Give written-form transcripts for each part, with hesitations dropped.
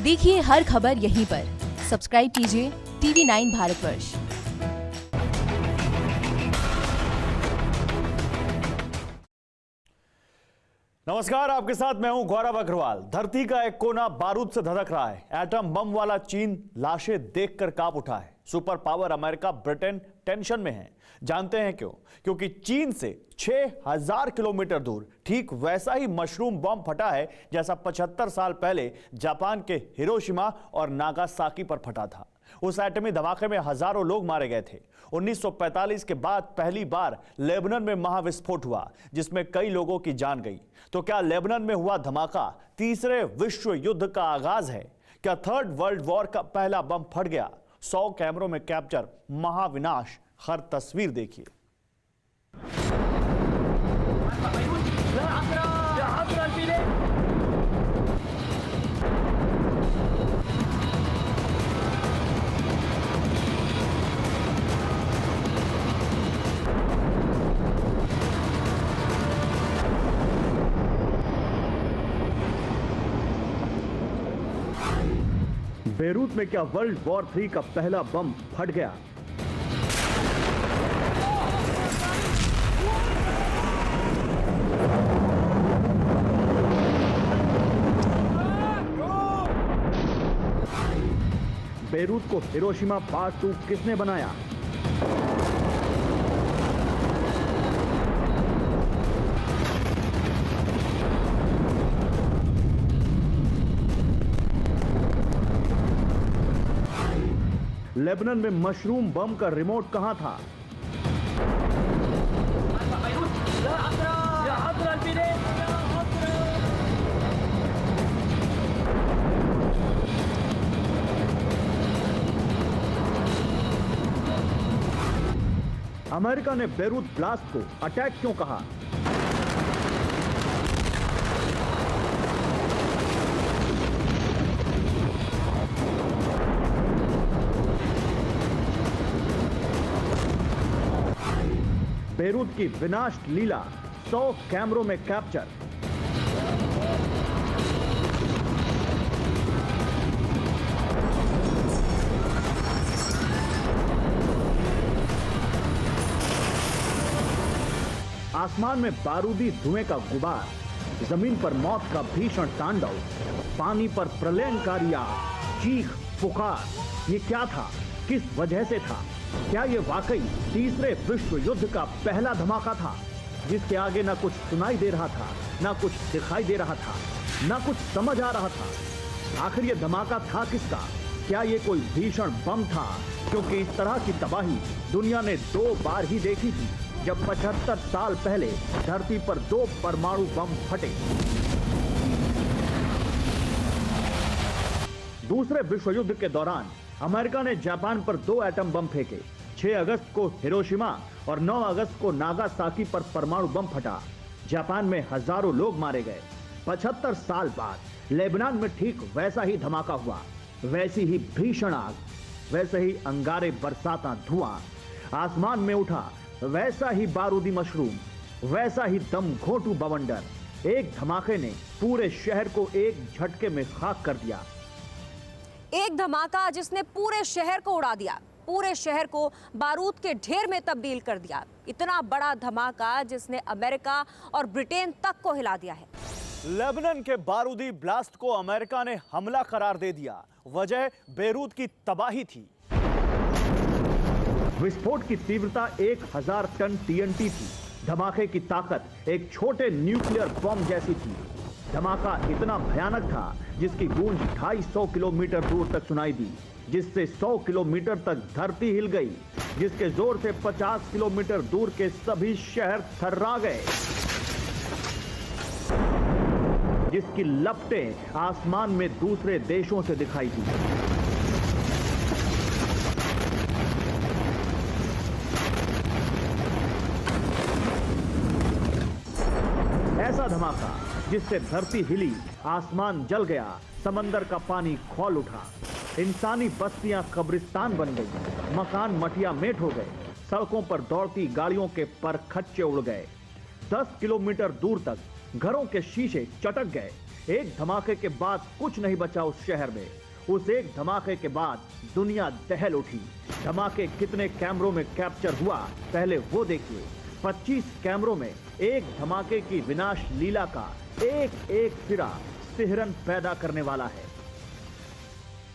देखिए हर खबर यहीं पर। सब्सक्राइब कीजिए TV9 भारतवर्ष। नमस्कार, आपके साथ मैं हूं गौरव अग्रवाल। धरती का एक कोना बारूद से धधक रहा है। एटम बम वाला चीन लाशें देखकर कांप उठा है। Super power America, Britain tension में है। जानते हैं क्यों? क्योंकि चीन से 6000 किलोमीटर दूर ठीक वैसा ही मशरूम बम फटा है जैसा 75 साल पहले जापान के हिरोशिमा और नागासाकी पर फटा था। उस एटमी धमाके में हजारों लोग मारे गए थे। 1945 के बाद पहली बार लेबनान में महाविस्फोट हुआ जिसमें कई लोगों की जान गई। तो क्या लेबनान में हुआ धमाका तीसरे विश्व युद्ध का आगाज है? क्या थर्ड वर्ल्ड वॉर का पहला बम फट गया? 100 कैमरों में कैप्चर महाविनाश। हर तस्वीर देखिए। बेरूत में क्या वर्ल्ड वॉर 3 का पहला बम फट गया? बेरूत को हिरोशिमा पार्ट 2 किसने बनाया? लेबनान में मशरूम बम का रिमोट कहां था? अमेरिका ने बेरूत ब्लास्ट को अटैक क्यों कहा? बेरूत की विनाश लीला 100 कैमरों में कैप्चर। आसमान में बारूदी धुएं का गुबार, जमीन पर मौत का भीषण तांडव, पानी पर प्रलयंकारी आग, चीख पुकार। ये क्या था? किस वजह से था? क्या ये वाकई तीसरे विश्व युद्ध का पहला धमाका था जिसके आगे ना कुछ सुनाई दे रहा था, ना कुछ दिखाई दे रहा था, ना कुछ समझ आ रहा था? आखिर ये धमाका था किसका? क्या ये कोई भीषण बम था? क्योंकि इस तरह की तबाही दुनिया ने 2 बार ही देखी थी, जब 75 साल पहले धरती पर 2 परमाणु बम फटे। दूसरे विश्व युद्ध के दौरान अमेरिका ने जापान पर 2 एटम बम फेंके। 6 अगस्त को हिरोशिमा और 9 अगस्त को नागासाकी पर परमाणु बम फटा। जापान में हजारों लोग मारे गए। 75 साल बाद लेबनान में ठीक वैसा ही धमाका हुआ, वैसी ही भीषण आग, वैसे ही अंगारे बरसाता धुआं आसमान में उठा, वैसा ही बारूदी मशरूम, वैसा ही दम घोंटू बवंडर। एक धमाके ने पूरे शहर को एक झटके में खाक कर दिया। एक धमाका जिसने पूरे शहर को उड़ा दिया, पूरे शहर को बारूद के ढेर में तब्दील कर दिया। इतना बड़ा धमाका जिसने अमेरिका और ब्रिटेन तक को हिला दिया है। लेबनान के बारूदी ब्लास्ट को अमेरिका ने हमला करार दे दिया। वजह बेरूत की तबाही थी। विस्फोट की तीव्रता 1000 टन TNT थी। धमाके की ताकत एक छोटे न्यूक्लियर बम जैसी थी। धमाका इतना भयानक था जिसकी गूंज 250 किलोमीटर दूर तक सुनाई दी, जिससे 100 किलोमीटर तक धरती हिल गई, जिसके जोर से 50 किलोमीटर दूर के सभी शहर थर्रा गए, जिसकी लपटें आसमान में दूसरे देशों से दिखाई दी। ऐसा धमाका जिससे धरती हिली, आसमान जल गया, समंदर का पानी खौल उठा, इंसानी बस्तियां कब्रिस्तान बन गई, मकान मटिया मेट हो गए, सड़कों पर दौड़ती गाड़ियों के पर खच्चे उड़ गए, 10 किलोमीटर दूर तक घरों के शीशे चटक गए, एक धमाके के बाद कुछ नहीं बचा उस शहर में। उस एक धमाके के बाद दुनिया दहल उठी। धमाके कितने कैमरों में कैप्चर हुआ पहले वो देखिए। 25 कैमरों में एक धमाके की विनाश लीला का एक एक सिरा सिहरन पैदा करने वाला है।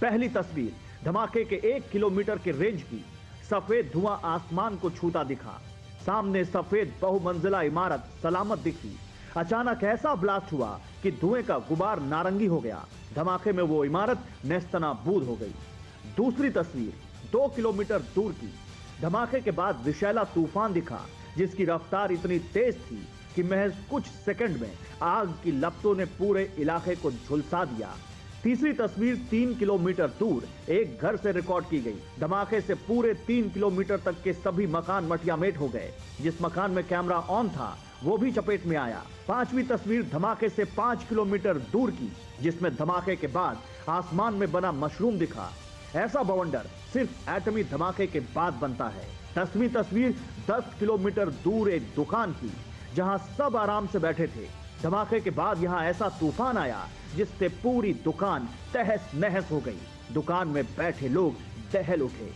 पहली तस्वीर धमाके के 1 किलोमीटर के रेंज की। सफेद धुआं आसमान को छूता दिखा। सामने सफेद बहुमंजिला इमारत सलामत दिखी। अचानक ऐसा ब्लास्ट हुआ कि धुएं का गुबार नारंगी हो गया। धमाके में वो इमारत नेस्तनाबूद हो गई। दूसरी तस्वीर 2 किलोमीटर दूर की। धमाके के बाद विषैला तूफान दिखा जिसकी रफ्तार इतनी तेज थी कि महज कुछ सेकंड में आग की लपटों ने पूरे इलाके को झुलसा दिया। तीसरी तस्वीर 3 किलोमीटर दूर एक घर से रिकॉर्ड की गई। धमाके से पूरे 3 किलोमीटर तक के सभी मकान मटियामेट हो गए। जिस मकान में कैमरा ऑन था वो भी चपेट में आया। पांचवी तस्वीर धमाके से 5 किलोमीटर दूर की, जिसमें धमाके के बाद आसमान में बना मशरूम दिखा। ऐसा बवंडर सिर्फ एटमी धमाके के बाद बनता है। 10वीं तस्वीर 10 किलोमीटर दूर एक दुकान की, जहां सब आराम से बैठे थे। धमाके के बाद यहां ऐसा तूफान आया जिससे पूरी दुकान तहस नहस हो गई। दुकान में बैठे लोग दहल उठे।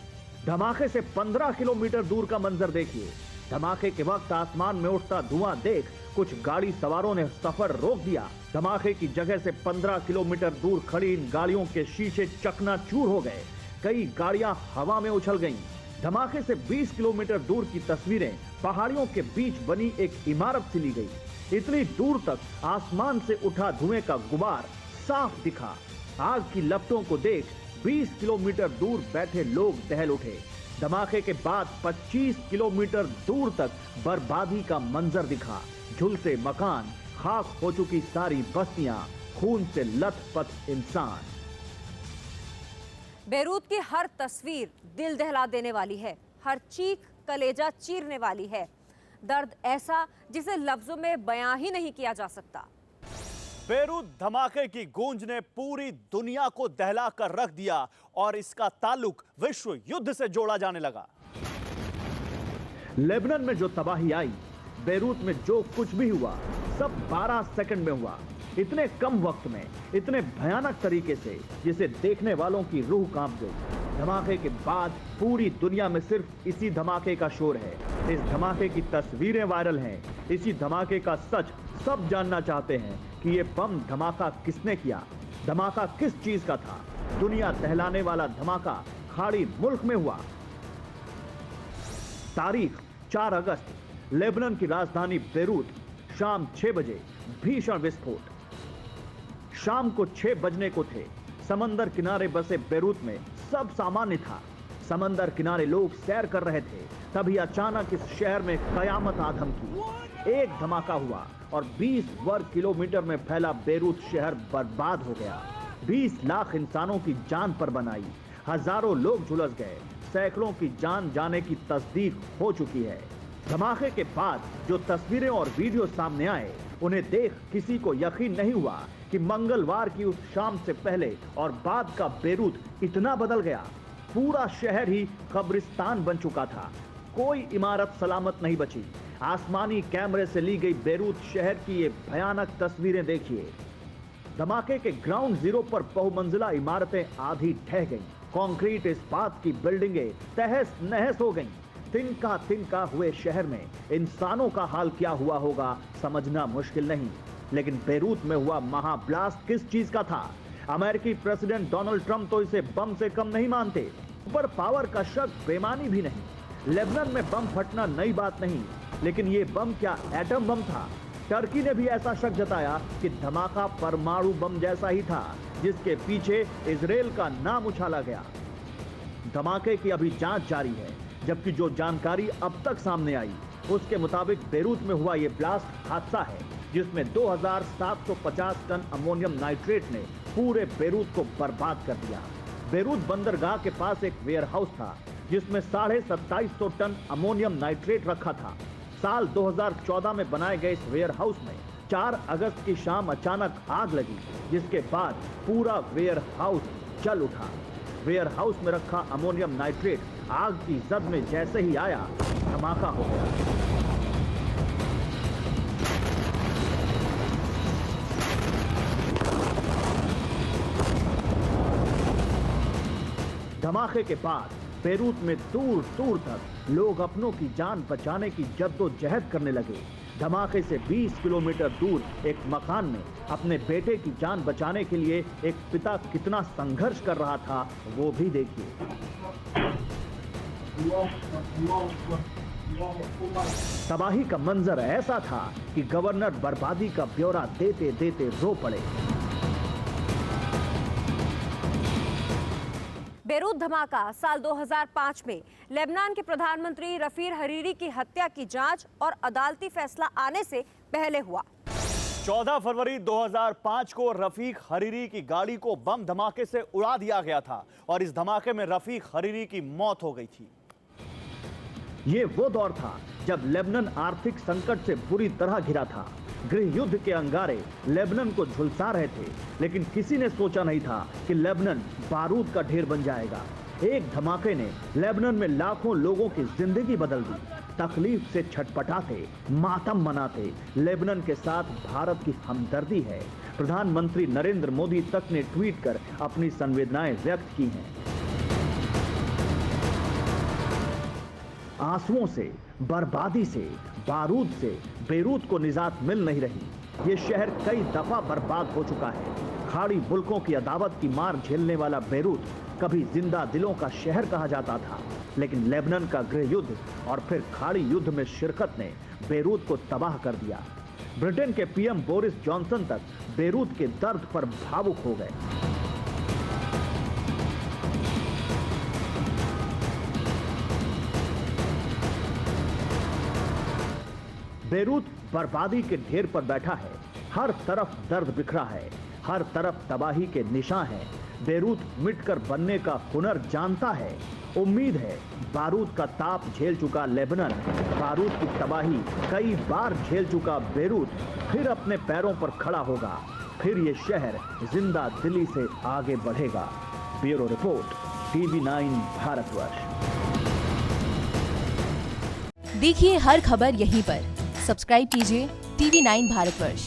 धमाके से 15 किलोमीटर दूर का मंजर देखिए। धमाके के वक्त आसमान में उठता धुआं देख कुछ गाड़ी सवारों ने सफर रोक दिया। धमाके की जगह से 15 किलोमीटर दूर खड़ी इन गाड़ियों के शीशे चकनाचूर हो गए। कई गाड़ियां हवा में उछल गईं। धमाके से 20 किलोमीटर दूर की तस्वीरें पहाड़ियों के बीच बनी एक इमारत से ली गई। इतनी दूर तक आसमान से उठा धुएं का गुबार साफ दिखा। आग की लपटों को देख 20 किलोमीटर दूर बैठे लोग दहल उठे। धमाके के बाद 25 किलोमीटर दूर तक बर्बादी का मंजर दिखा। झुलसे मकान, खाक हो चुकी सारी बस्तियां, खून से लथपथ इंसान। बेरूत की हर तस्वीर दिल दहला देने वाली है। हर चीख कलेजा चीरने वाली है। दर्द ऐसा जिसे लफ्जों में बयां ही नहीं किया जा सकता। बेरूत धमाके की गूंज ने पूरी दुनिया को दहला कर रख दिया और इसका ताल्लुक विश्व युद्ध से जोड़ा जाने लगा। लेबनान में जो तबाही आई, बेरूत में जो कुछ भी हुआ, सब 12 सेकंड में हुआ। इतने कम वक्त में, इतने भयानक तरीके से, जिसे देखने वालों की रूह कांप गई। धमाके के बाद पूरी दुनिया में सिर्फ इसी धमाके का शोर है। इस धमाके की तस्वीरें वायरल हैं। इसी धमाके का सच सब जानना चाहते हैं कि ये बम धमाका किसने किया, धमाका किस चीज का था। दुनिया दहलाने वाला धमाका खाड़ी मुल्क में हुआ। तारीख 4 अगस्त, लेबनान की राजधानी बेरूत, शाम 6 बजे भीषण विस्फोट। शाम को 6 बजने को थे। समंदर किनारे बसे बेरूत में सब सामान्य था। समंदर किनारे लोग सैर कर रहे थे। तभी अचानक इस शहर में कयामत आधम की। एक धमाका हुआ और 20 वर्ग किलोमीटर में फैला बेरूत शहर बर्बाद हो गया। 20 लाख इंसानों की जान पर बनाई। हजारों लोग झुलस गए। सैकड़ों की जान जाने की तस्दीक हो चुकी है। धमाके के बाद जो तस्वीरें और वीडियो सामने आए, उन्हें देख किसी को यकीन नहीं हुआ कि मंगलवार की उस शाम से पहले और बाद का बेरूत इतना बदल गया। पूरा शहर ही कब्रिस्तान बन चुका था। कोई इमारत सलामत नहीं बची। आसमानी कैमरे से ली गई बेरूत शहर की ये भयानक तस्वीरें देखिए। धमाके के ग्राउंड जीरो पर बहुमंजिला इमारतें आधी ढह गईं। कंक्रीट इस्पात की बिल्डिंगें तहस नहस हो गईं। तिनका तिनका हुए शहर में इंसानों का हाल क्या हुआ होगा समझना मुश्किल नहीं। लेकिन बेरूत में हुआ महाब्लास्ट किस चीज का था? अमेरिकी प्रेसिडेंट डोनाल्ड ट्रंप तो इसे बम से कम नहीं मानते। सुपर पावर का शक बेमानी भी नहीं। लेबनान में बम फटना नई बात नहीं, लेकिन ये बम क्या एटम बम था? टर्की ने भी ऐसा शक जताया कि धमाका परमाणु बम जैसा ही था, जिसके पीछे इजराइल का नाम उछाला गया। धमाके की अभी जांच जारी है, जबकि जो जानकारी अब तक सामने आई उसके मुताबिक बेरूत में हुआ ये ब्लास्ट हादसा है, जिसमें 2750 टन अमोनियम नाइट्रेट ने पूरे बेरूत को बर्बाद कर दिया। बेरूत बंदरगाह के पास एक वेयरहाउस था जिसमें 2750 टन अमोनियम नाइट्रेट रखा था। साल 2014 में बनाए गए इस वेयरहाउस में 4 अगस्त की शाम अचानक आग लगी, जिसके बाद पूरा वेयरहाउस जल उठा। वेयरहाउस में रखा अमोनियम नाइट्रेट आग की जद में जैसे ही आया, धमाका हो गया। धमाके के बाद बेरूत में दूर दूर तक लोग अपनों की जान बचाने की जद्दोजहद करने लगे। धमाके से 20 किलोमीटर दूर एक मकान में अपने बेटे की जान बचाने के लिए एक पिता कितना संघर्ष कर रहा था, वो भी देखिए। तबाही का मंजर ऐसा था कि गवर्नर बर्बादी का ब्यौरा देते देते रो पड़े। बेरूत धमाका साल 2005 में लेबनान के प्रधानमंत्री रफीक हरीरी की हत्या की जांच और अदालती फैसला आने से पहले हुआ। 14 फरवरी 2005 को रफीक हरीरी की गाड़ी को बम धमाके से उड़ा दिया गया था और इस धमाके में रफीक हरीरी की मौत हो गई थी। ये वो दौर था जब लेबनान आर्थिक संकट से बुरी तरह घिरा था। गृह युद्ध के अंगारे लेबनान को झुलसा रहे थे, लेकिन किसी ने सोचा नहीं था कि लेबनान बारूद का ढेर बन जाएगा। एक धमाके ने लेबनान में लाखों लोगों की जिंदगी बदल दी। तकलीफ से छटपटाते, मातम मनाते लेबनान के साथ भारत की हमदर्दी है। प्रधानमंत्री नरेंद्र मोदी तक ने ट्वीट कर अपनी संवेदनाएं व्यक्त की हैं। आंसुओं से, बर्बादी से, बारूद से बेरूत को निजात मिल नहीं रही। ये शहर कई दफा बर्बाद हो चुका है। खाड़ी मुल्कों की अदावत की मार झेलने वाला बेरूत कभी जिंदा दिलों का शहर कहा जाता था, लेकिन लेबनान का गृह युद्ध और फिर खाड़ी युद्ध में शिरकत ने बेरूत को तबाह कर दिया। ब्रिटेन के पीएम बोरिस जॉनसन तक बेरूत के दर्द पर भावुक हो गए। बेरूत बर्बादी के ढेर पर बैठा है। हर तरफ दर्द बिखरा है, हर तरफ तबाही के निशान हैं। बेरूत मिटकर बनने का हुनर जानता है। उम्मीद है बारूद का ताप झेल चुका लेबनान, बारूद की तबाही कई बार झेल चुका बेरूत फिर अपने पैरों पर खड़ा होगा। फिर ये शहर जिंदा दिली से आगे बढ़ेगा। Bureau report, TV9 Bharatvarsh. देखिए हर खबर यहीं पर। सब्सक्राइब कीजिए TV9 भारतवर्ष।